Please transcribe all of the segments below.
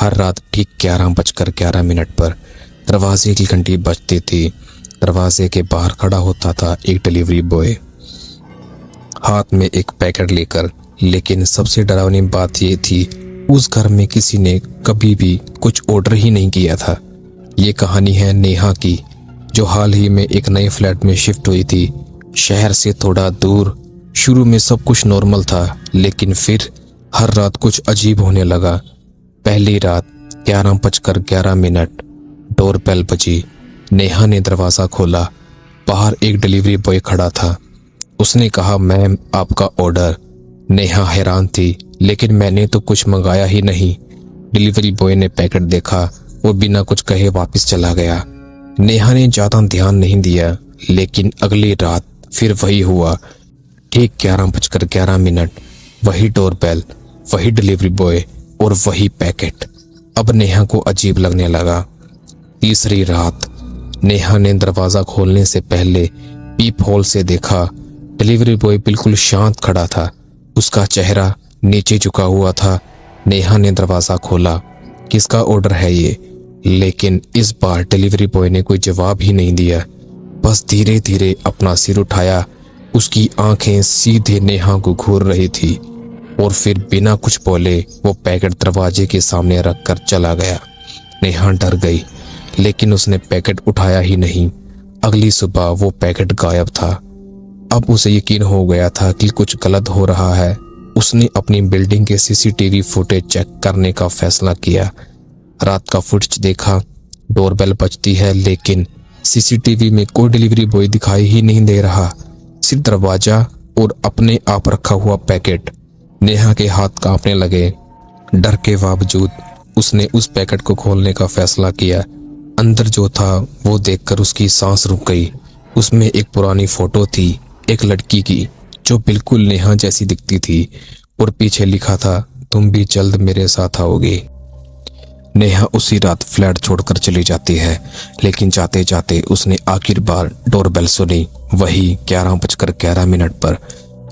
हर रात ठीक 11:11 पर दरवाजे की घंटी बजती थी। दरवाजे के बाहर खड़ा होता था एक डिलीवरी बॉय, हाथ में एक पैकेट लेकर। लेकिन सबसे डरावनी बात यह थी, उस घर में किसी ने कभी भी कुछ ऑर्डर ही नहीं किया था। ये कहानी है नेहा की, जो हाल ही में एक नए फ्लैट में शिफ्ट हुई थी, शहर से थोड़ा दूर। शुरू में सब कुछ नॉर्मल था, लेकिन फिर हर रात कुछ अजीब होने लगा। पहली रात 11:11 डोर बेल बजी। नेहा ने दरवाज़ा खोला। बाहर एक डिलीवरी बॉय खड़ा था। उसने कहा, मैम आपका ऑर्डर। नेहा हैरान थी, लेकिन मैंने तो कुछ मंगाया ही नहीं। डिलीवरी बॉय ने पैकेट देखा, वो बिना कुछ कहे वापस चला गया। नेहा ने ज़्यादा ध्यान नहीं दिया, लेकिन अगली रात फिर वही हुआ। ठीक 11:11 वही डोरबेल, वही डिलीवरी बॉय और वही पैकेट। अब नेहा को अजीब लगने लगा। तीसरी रात नेहा ने दरवाज़ा खोलने से पहले पीप होल से देखा। डिलीवरी बॉय बिल्कुल शांत खड़ा था, उसका चेहरा नीचे झुका हुआ था। नेहा ने दरवाज़ा खोला, किसका ऑर्डर है ये? लेकिन इस बार डिलीवरी बॉय ने कोई जवाब ही नहीं दिया, बस धीरे धीरे अपना सिर उठाया। उसकी आंखें सीधे नेहा को घूर रही थी और फिर बिना कुछ बोले वो पैकेट दरवाजे के सामने रखकर चला गया। नेहा डर गई, लेकिन उसने पैकेट उठाया ही नहीं। अगली सुबह वो पैकेट गायब था। अब उसे यकीन हो गया था कि कुछ गलत हो रहा है। उसने अपनी बिल्डिंग के सीसीटीवी फुटेज चेक करने का फैसला किया। रात का फुटेज देखा, डोरबेल बजती है, लेकिन सीसीटीवी में कोई डिलीवरी बॉय दिखाई ही नहीं दे रहा, सिर्फ दरवाजा और अपने आप रखा हुआ पैकेट। नेहा के हाथ कांपने लगे। डर के बावजूद उसने उस पैकेट को खोलने का फैसला किया। अंदर जो था वो देखकर उसकी सांस रुक गई। उसमें एक पुरानी फोटो थी, एक लड़की की जो बिल्कुल नेहा जैसी दिखती थी, और पीछे लिखा था, तुम भी जल्द मेरे साथ आओगी। नेहा उसी रात फ्लैट छोड़कर चली जाती है, लेकिन जाते जाते उसने आखिर बार डोरबेल सुनी, वही 11:11 पर।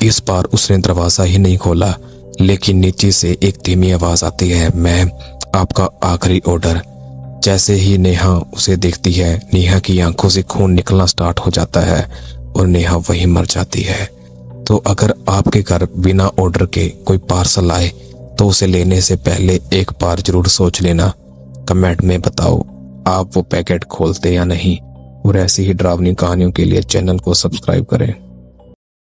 इस बार उसने दरवाज़ा ही नहीं खोला, लेकिन नीचे से एक धीमी आवाज़ आती है, मैम आपका आखिरी ऑर्डर। जैसे ही नेहा उसे देखती है, नेहा की आंखों से खून निकलना स्टार्ट हो जाता है और नेहा वहीं मर जाती है। तो अगर आपके घर बिना ऑर्डर के कोई पार्सल आए तो उसे लेने से पहले एक बार जरूर सोच लेना। कमेंट में बताओ आप वो पैकेट खोलते या नहीं। और ऐसी ही डरावनी कहानियों के लिए चैनल को सब्सक्राइब करें।